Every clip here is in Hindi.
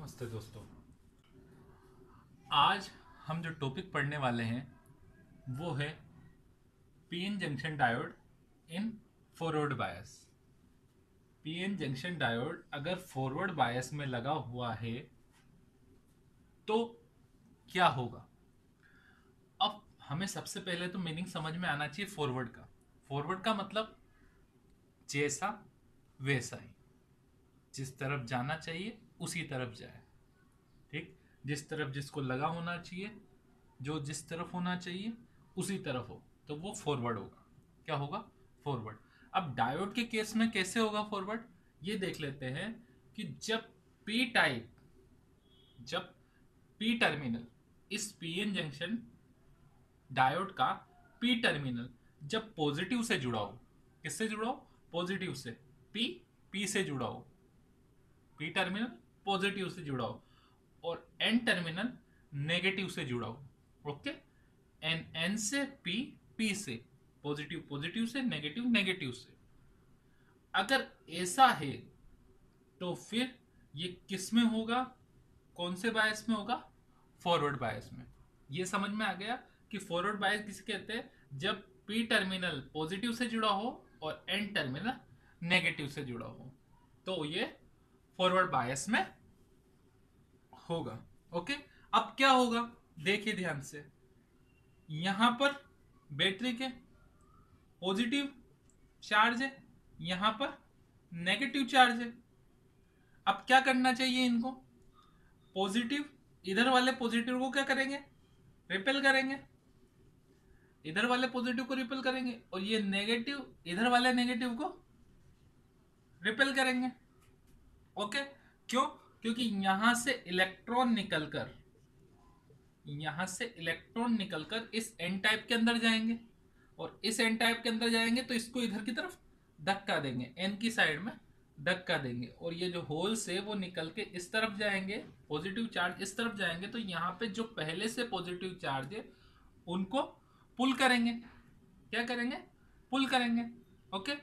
नमस्ते दोस्तों। आज हम जो टॉपिक पढ़ने वाले हैं वो है PN junction diode in forward bias. PN junction diode अगर फॉरवर्ड बायस में लगा हुआ है तो क्या होगा। अब हमें सबसे पहले तो मीनिंग समझ में आना चाहिए फॉरवर्ड का। फॉरवर्ड का मतलब जैसा वैसा ही, जिस तरफ जाना चाहिए उसी तरफ जाए। ठीक, जिस तरफ जिसको लगा होना चाहिए, जो जिस तरफ होना चाहिए उसी तरफ हो, तो वो फॉरवर्ड होगा। क्या होगा? फॉरवर्ड। अब डायोड के केस में कैसे होगा फॉरवर्ड, ये देख लेते हैं कि जब पी टर्मिनल, इस पीएन जंक्शन डायोड का पी टर्मिनल जब पॉजिटिव से जुड़ा हो, किससे जुड़ा हो? पॉजिटिव से। पी पी से जुड़ा हो, पी टर्मिनल पॉजिटिव से जुड़ा हो और एन टर्मिनल नेगेटिव से जुड़ा हो। ओके, एन एन से पी, पी से, पॉजिटिव पॉजिटिव से, नेगेटिव नेगेटिव से। अगर ऐसा है तो फिर ये किस में होगा? कौन से बायस में होगा? फॉरवर्ड बायस में। ये समझ में आ गया कि फॉरवर्ड बायस किसे कहते हैं? जब पी टर्मिनल पॉजिटिव से जुड़ा हो और एन टर्मिनल नेगेटिव से जुड़ा हो, तो ये फॉरवर्ड बायस में होगा। ओके, अब क्या होगा देखिए ध्यान से। यहां पर बैटरी के पॉजिटिव चार्ज है, यहां पर नेगेटिव चार्ज है। अब क्या करना चाहिए इनको? पॉजिटिव, इधर वाले पॉजिटिव को क्या करेंगे? रिपेल करेंगे। इधर वाले पॉजिटिव को रिपेल करेंगे और ये नेगेटिव इधर वाले नेगेटिव को रिपेल करेंगे। ओके, क्यों? क्योंकि यहां से इलेक्ट्रॉन निकलकर इस एन टाइप के अंदर जाएंगे और इस एन टाइप के अंदर जाएंगे तो इसको इधर की तरफ धक्का देंगे, एन की साइड में धक्का देंगे और ये जो होल्स है वो निकल के इस तरफ जाएंगे, पॉजिटिव चार्ज इस तरफ जाएंगे। तो यहाँ पे जो पहले से पॉजिटिव चार्ज है उनको पुल करेंगे। क्या करेंगे? पुल करेंगे। ओके,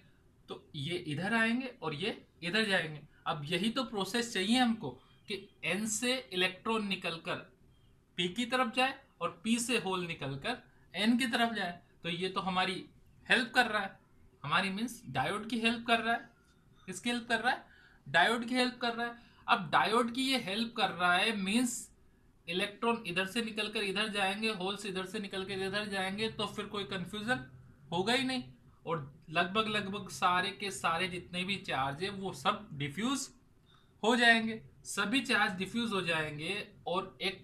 तो ये इधर आएंगे और ये इधर जाएंगे। अब यही तो प्रोसेस चाहिए हमको कि एन से इलेक्ट्रॉन निकलकर पी की तरफ जाए और पी से होल निकलकर एन की तरफ जाए। तो ये तो हमारी हेल्प कर रहा है, हमारी मीन्स डायोड की हेल्प कर रहा है। किसकी हेल्प कर रहा है? डायोड की हेल्प कर रहा है। अब डायोड की ये हेल्प कर रहा है मीन्स इलेक्ट्रॉन इधर से निकलकर इधर जाएंगे, होल्स इधर से निकलकर इधर जाएंगे, तो फिर कोई कंफ्यूजन होगा ही नहीं। और लगभग लगभग सारे के सारे जितने भी चार्ज है वो सब डिफ्यूज हो जाएंगे। सभी चार्ज डिफ्यूज हो जाएंगे और एक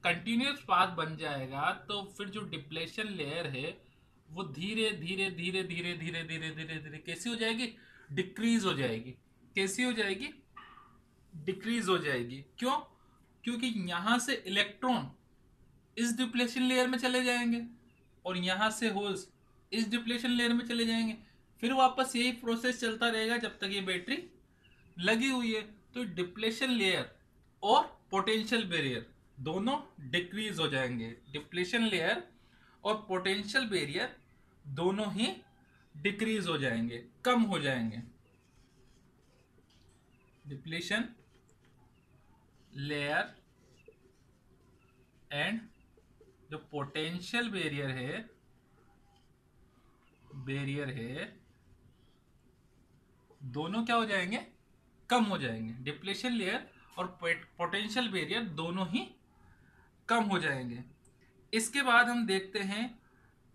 कंटिन्यूस पाथ बन जाएगा। तो फिर जो डिप्लेशन लेयर है वो धीरे धीरे धीरे धीरे धीरे धीरे धीरे धीरे कैसी हो जाएगी? डिक्रीज हो जाएगी। कैसी हो जाएगी? डिक्रीज हो जाएगी। क्यों? क्योंकि यहां से इलेक्ट्रॉन इस डिप्लेशन लेयर में चले जाएंगे और यहां से होल्स इस डिप्लेशन लेयर में चले जाएंगे। फिर वापस यही प्रोसेस चलता रहेगा जब तक ये बैटरी लगी हुई है। तो डिप्लेशन लेयर और पोटेंशियल बैरियर दोनों डिक्रीज हो जाएंगे। डिप्लेशन लेयर और पोटेंशियल बैरियर दोनों ही डिक्रीज हो जाएंगे, कम हो जाएंगे। डिप्लेशन लेयर एंड जो पोटेंशियल बैरियर है दोनों क्या हो जाएंगे? कम हो जाएंगे। डिप्लेशन लेयर और पोटेंशियल बैरियर दोनों ही कम हो जाएंगे। इसके बाद हम देखते हैं,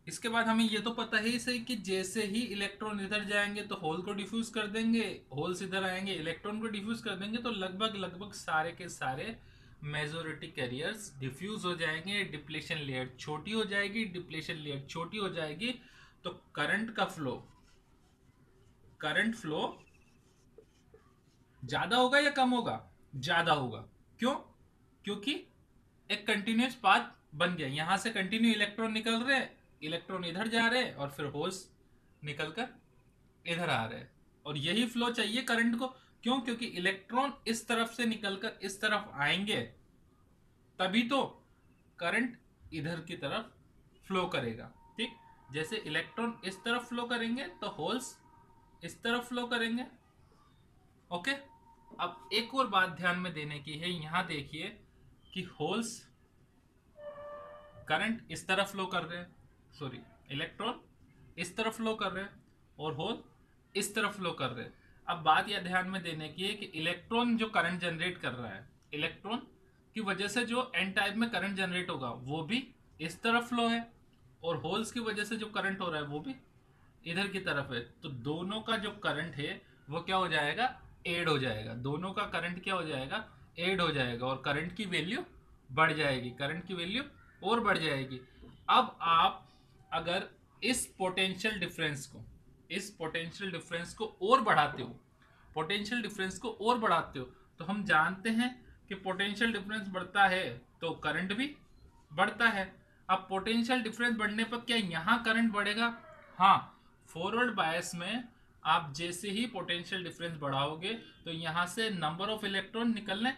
इसके बाद हमें ये तो पता ही सही कि जैसे ही इलेक्ट्रॉन इधर जाएंगे तो होल को डिफ्यूज कर देंगे, होल्स इधर आएंगे इलेक्ट्रॉन को डिफ्यूज कर देंगे, तो लगभग लगभग सारे के सारे मेजोरिटी कैरियर्स डिफ्यूज हो जाएंगे। डिप्लेशन लेयर छोटी हो जाएगी, डिप्लेशन लेयर छोटी हो जाएगी, तो करंट फ्लो ज्यादा होगा या कम होगा? ज्यादा होगा। क्यों? क्योंकि एक कंटिन्यूस पाथ बन गया। यहां से कंटिन्यू इलेक्ट्रॉन निकल रहे हैं, इलेक्ट्रॉन इधर जा रहे हैं और फिर होल्स निकलकर इधर आ रहे हैं। और यही फ्लो चाहिए करंट को। क्यों? क्योंकि इलेक्ट्रॉन इस तरफ से निकलकर इस तरफ आएंगे तभी तो करंट इधर की तरफ फ्लो करेगा। ठीक, जैसे इलेक्ट्रॉन इस तरफ फ्लो करेंगे तो होल्स इस तरफ फ्लो करेंगे। ओके, अब एक और बात ध्यान में देने की है, यहां देखिए कि होल्स करंट इस तरफ फ्लो कर रहे हैं, सॉरी इलेक्ट्रॉन इस तरफ फ्लो कर रहे हैं और होल इस तरफ फ्लो कर रहे हैं। अब बात यह ध्यान में देने की है कि इलेक्ट्रॉन जो करंट जनरेट कर रहा है, इलेक्ट्रॉन की वजह से जो एन टाइप में करंट जनरेट होगा वो भी इस तरफ फ्लो है, और होल्स की वजह से जो करंट हो रहा है वो भी इधर की तरफ है। तो दोनों का जो करंट है वो क्या हो जाएगा, एड हो जाएगा। दोनों का करंट क्या हो जाएगा, एड हो जाएगा, और करंट की वैल्यू बढ़ जाएगी, करंट की वैल्यू और बढ़ जाएगी। अब आप अगर इस पोटेंशियल डिफरेंस को, इस पोटेंशियल डिफरेंस को और बढ़ाते हो, पोटेंशियल डिफरेंस को और बढ़ाते हो, तो हम जानते हैं कि पोटेंशियल डिफरेंस बढ़ता है तो करंट भी बढ़ता है। अब पोटेंशियल डिफरेंस बढ़ने पर क्या यहाँ करंट बढ़ेगा? हाँ, फॉरवर्ड बायस में आप जैसे ही पोटेंशियल डिफरेंस बढ़ाओगे तो यहाँ से नंबर ऑफ इलेक्ट्रॉन निकलने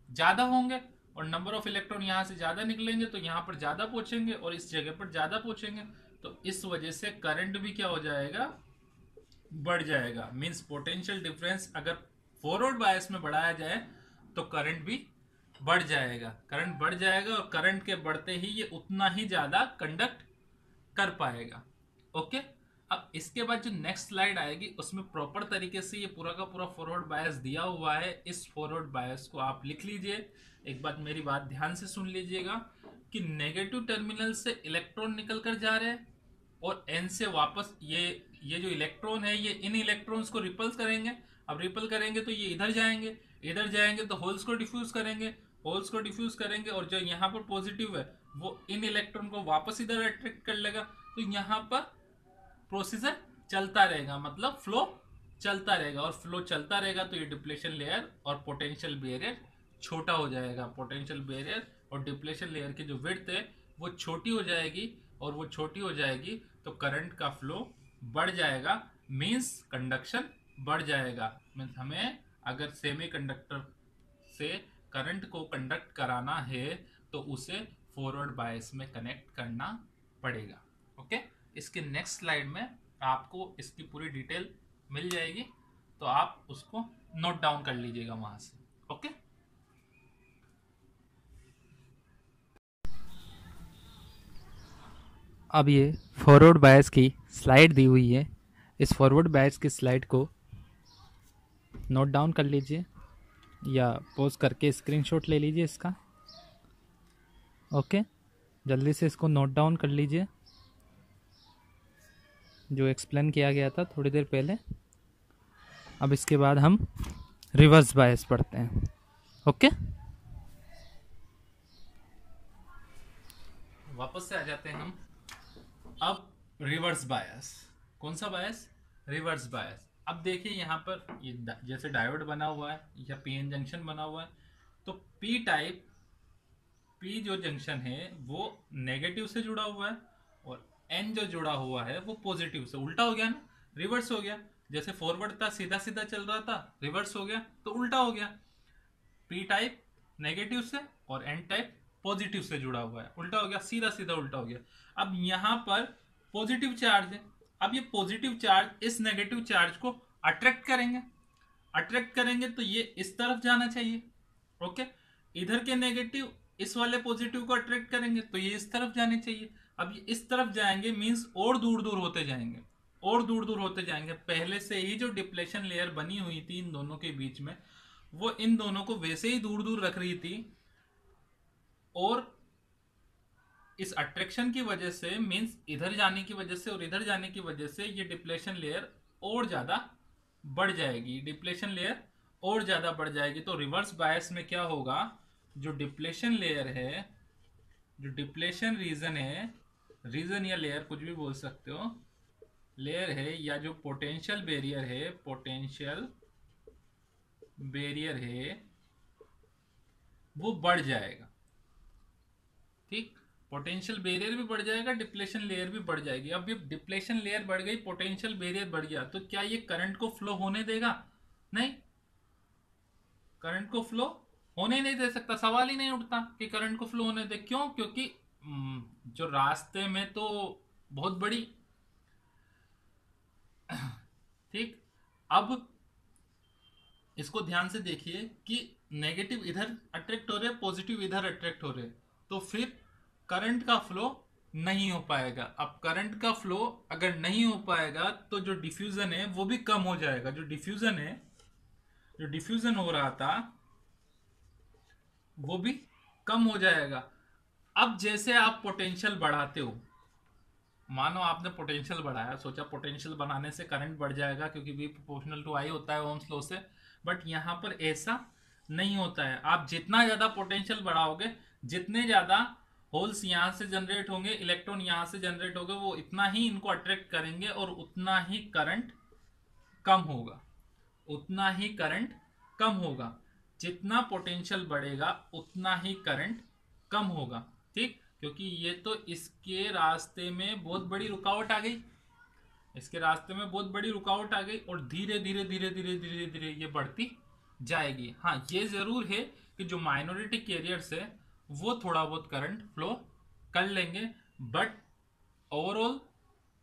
ज़्यादा होंगे, और नंबर ऑफ इलेक्ट्रॉन यहाँ से ज़्यादा निकलेंगे तो यहाँ पर ज़्यादा पहुँचेंगे और इस जगह पर ज़्यादा पहुँचेंगे। तो इस वजह से करंट भी क्या हो जाएगा, बढ़ जाएगा। मींस पोटेंशियल डिफरेंस अगर फॉरवर्ड बायस में बढ़ाया जाए तो करंट भी बढ़ जाएगा, करंट बढ़ जाएगा, और करंट के बढ़ते ही ये उतना ही ज़्यादा कंडक्ट कर पाएगा। ओके, अब इसके बाद जो नेक्स्ट स्लाइड आएगी उसमें प्रॉपर तरीके से ये पूरा का पूरा फॉरवर्ड बायस दिया हुआ है। इस फॉरवर्ड बायस को आप लिख लीजिए। एक बात मेरी बात ध्यान से सुन लीजिएगा कि नेगेटिव टर्मिनल से इलेक्ट्रॉन निकल कर जा रहे हैं और एन से वापस ये जो इलेक्ट्रॉन है ये इन इलेक्ट्रॉन्स को रिपल्स करेंगे। अब रिपल करेंगे तो ये इधर जाएंगे, इधर जाएंगे तो होल्स को डिफ्यूज करेंगे, होल्स को डिफ्यूज करेंगे, और जो यहाँ पर पॉजिटिव है वो इन इलेक्ट्रॉन को वापस इधर अट्रैक्ट कर लेगा। तो यहाँ पर प्रोसीजर चलता रहेगा, मतलब फ्लो चलता रहेगा, और फ्लो चलता रहेगा तो ये डिप्लेशन लेयर और पोटेंशियल बैरियर छोटा हो जाएगा। पोटेंशियल बैरियर और डिप्लेशन लेयर की जो विड्थ है वो छोटी हो जाएगी, और वो छोटी हो जाएगी तो करंट का फ्लो बढ़ जाएगा, मींस कंडक्शन बढ़ जाएगा। मीन्स हमें अगर सेमी कंडक्टर से करंट को कंडक्ट कराना है तो उसे फॉरवर्ड बायस में कनेक्ट करना पड़ेगा। ओके, इसके नेक्स्ट स्लाइड में आपको इसकी पूरी डिटेल मिल जाएगी, तो आप उसको नोट डाउन कर लीजिएगा वहां से। ओके, अब ये फॉरवर्ड बायस की स्लाइड दी हुई है। इस फॉरवर्ड बायस की स्लाइड को नोट डाउन कर लीजिए या पॉज करके स्क्रीनशॉट ले लीजिए इसका। ओके, जल्दी से इसको नोट डाउन कर लीजिए जो एक्सप्लेन किया गया था थोड़ी देर पहले। अब इसके बाद हम रिवर्स बायस पढ़ते हैं। ओके, वापस से आ जाते हैं हम। अब रिवर्स बायस, कौन सा बायस? Reverse bias. अब देखिए यहाँ पर ये जैसे डायोड बना हुआ है या पीएन जंक्शन बना हुआ है, तो पी टाइप, पी जो जंक्शन है वो नेगेटिव से जुड़ा हुआ है, और एन जो जुड़ा हुआ है वो पॉजिटिव से। उल्टा हो गया ना, रिवर्स हो गया। जैसे फॉरवर्ड था सीधा सीधा चल रहा था, रिवर्स हो गया तो उल्टा हो गया। पी टाइप नेगेटिव से और एन टाइप पॉजिटिव से जुड़ा हुआ है, उल्टा हो गया, सीधा सीधा उल्टा हो गया। अब यहां पर पॉजिटिव चार्ज है, अब ये पॉजिटिव चार्ज इस नेगेटिव चार्ज को अट्रैक्ट करेंगे, अट्रैक्ट करेंगे तो ये इस तरफ जाना चाहिए। ओके, इधर के नेगेटिव इस वाले पॉजिटिव को अट्रैक्ट करेंगे तो ये इस तरफ जाने चाहिए। अब ये इस तरफ जाएंगे मींस और दूर दूर होते जाएंगे, और दूर दूर होते जाएंगे। पहले से ही जो डिप्लेशन लेयर बनी हुई थी इन दोनों के बीच में, वो इन दोनों को वैसे ही दूर दूर रख रही थी, और इस अट्रैक्शन की वजह से, मींस इधर जाने की वजह से और इधर जाने की वजह से, ये डिप्लेशन लेयर और ज्यादा बढ़ जाएगी, डिप्लेशन लेयर और ज्यादा बढ़ जाएगी। तो रिवर्स बायस में क्या होगा, जो डिप्लेशन लेयर है, जो डिप्लेशन रीजन है, रीजन या लेयर कुछ भी बोल सकते हो, लेयर है, या जो पोटेंशियल बैरियर है, पोटेंशियल बैरियर है, वो बढ़ जाएगा। ठीक, पोटेंशियल बैरियर भी बढ़ जाएगा, डिप्लेशन लेयर भी बढ़ जाएगी। अब ये डिप्लेशन लेयर बढ़ गई, पोटेंशियल बैरियर बढ़ गया, तो क्या ये करंट को फ्लो होने देगा? नहीं, करंट को फ्लो होने नहीं दे सकता, सवाल ही नहीं उठता कि करंट को फ्लो होने दे। क्यों? क्योंकि जो रास्ते में तो बहुत बड़ी ठीक, अब इसको ध्यान से देखिए कि नेगेटिव इधर अट्रैक्ट हो रहे, पॉजिटिव इधर अट्रैक्ट हो रहे, तो फिर करंट का फ्लो नहीं हो पाएगा। अब करंट का फ्लो अगर नहीं हो पाएगा तो जो डिफ्यूजन है वो भी कम हो जाएगा। जो डिफ्यूजन हो रहा था वो भी कम हो जाएगा। अब जैसे आप पोटेंशियल बढ़ाते हो, मानो आपने पोटेंशियल बढ़ाया, सोचा पोटेंशियल बढ़ाने से करंट बढ़ जाएगा क्योंकि V प्रोपोर्शनल टू I होता है ओम्स लॉ से, बट यहाँ पर ऐसा नहीं होता है। आप जितना ज़्यादा पोटेंशियल बढ़ाओगे, जितने ज़्यादा होल्स यहाँ से जनरेट होंगे, इलेक्ट्रॉन यहाँ से जनरेट होंगे, वो इतना ही इनको अट्रैक्ट करेंगे और उतना ही करंट कम होगा, उतना ही करंट कम होगा। जितना पोटेंशियल बढ़ेगा उतना ही करंट कम होगा, ठीक। क्योंकि ये तो इसके रास्ते में बहुत बड़ी रुकावट आ गई, इसके रास्ते में बहुत बड़ी रुकावट आ गई और धीरे धीरे धीरे धीरे धीरे धीरे ये बढ़ती जाएगी। हाँ, ये जरूर है कि जो माइनॉरिटी कैरियर्स है वो थोड़ा बहुत करंट फ्लो कर लेंगे, बट ओवरऑल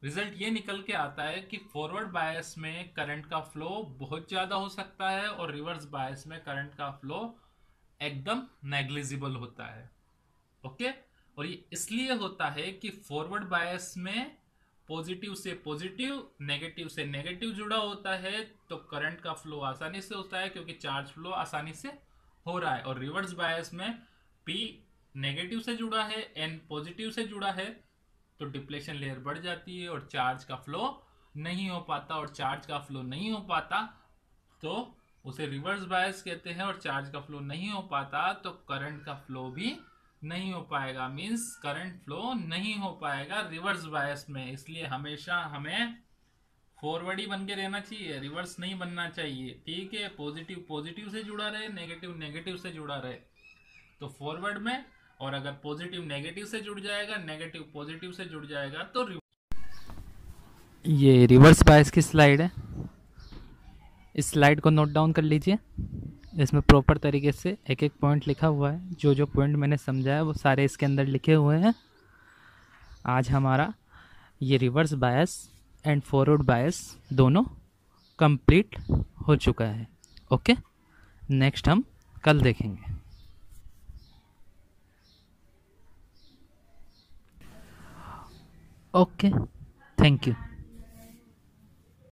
रिजल्ट ये निकल के आता है कि फॉरवर्ड बायस में करंट का फ्लो बहुत ज़्यादा हो सकता है और रिवर्स बायस में करंट का फ्लो एकदम नेग्लिजिबल होता है। ओके, और ये इसलिए होता है कि फॉरवर्ड बायस में पॉजिटिव से पॉजिटिव, नेगेटिव से नेगेटिव जुड़ा होता है, तो करंट का फ्लो आसानी से होता है क्योंकि चार्ज फ्लो आसानी से हो रहा है। और रिवर्स बायस में P नेगेटिव से जुड़ा है, N पॉजिटिव से जुड़ा है, तो डिप्लेशन लेयर बढ़ जाती है और चार्ज का फ्लो नहीं हो पाता, और चार्ज का फ्लो नहीं हो पाता तो उसे रिवर्स बायस कहते हैं, और चार्ज का फ्लो नहीं हो पाता तो करंट का फ्लो भी नहीं हो पाएगा, मींस करंट फ्लो नहीं हो पाएगा रिवर्स बायस में। इसलिए हमेशा हमें फॉरवर्ड ही बन के रहना चाहिए, रिवर्स नहीं बनना चाहिए, ठीक है। पॉजिटिव पॉजिटिव से जुड़ा रहे, नेगेटिव नेगेटिव से जुड़ा रहे तो फॉरवर्ड में, और अगर पॉजिटिव नेगेटिव से जुड़ जाएगा, नेगेटिव पॉजिटिव से जुड़ जाएगा तो ये रिवर्स बायस की स्लाइड है, इस स्लाइड को नोट डाउन कर लीजिए। इसमें प्रॉपर तरीके से एक एक पॉइंट लिखा हुआ है, जो जो पॉइंट मैंने समझाया वो सारे इसके अंदर लिखे हुए हैं। आज हमारा ये reverse bias and forward bias दोनों कंप्लीट हो चुका है। ओके, नेक्स्ट हम कल देखेंगे। Okay, thank you.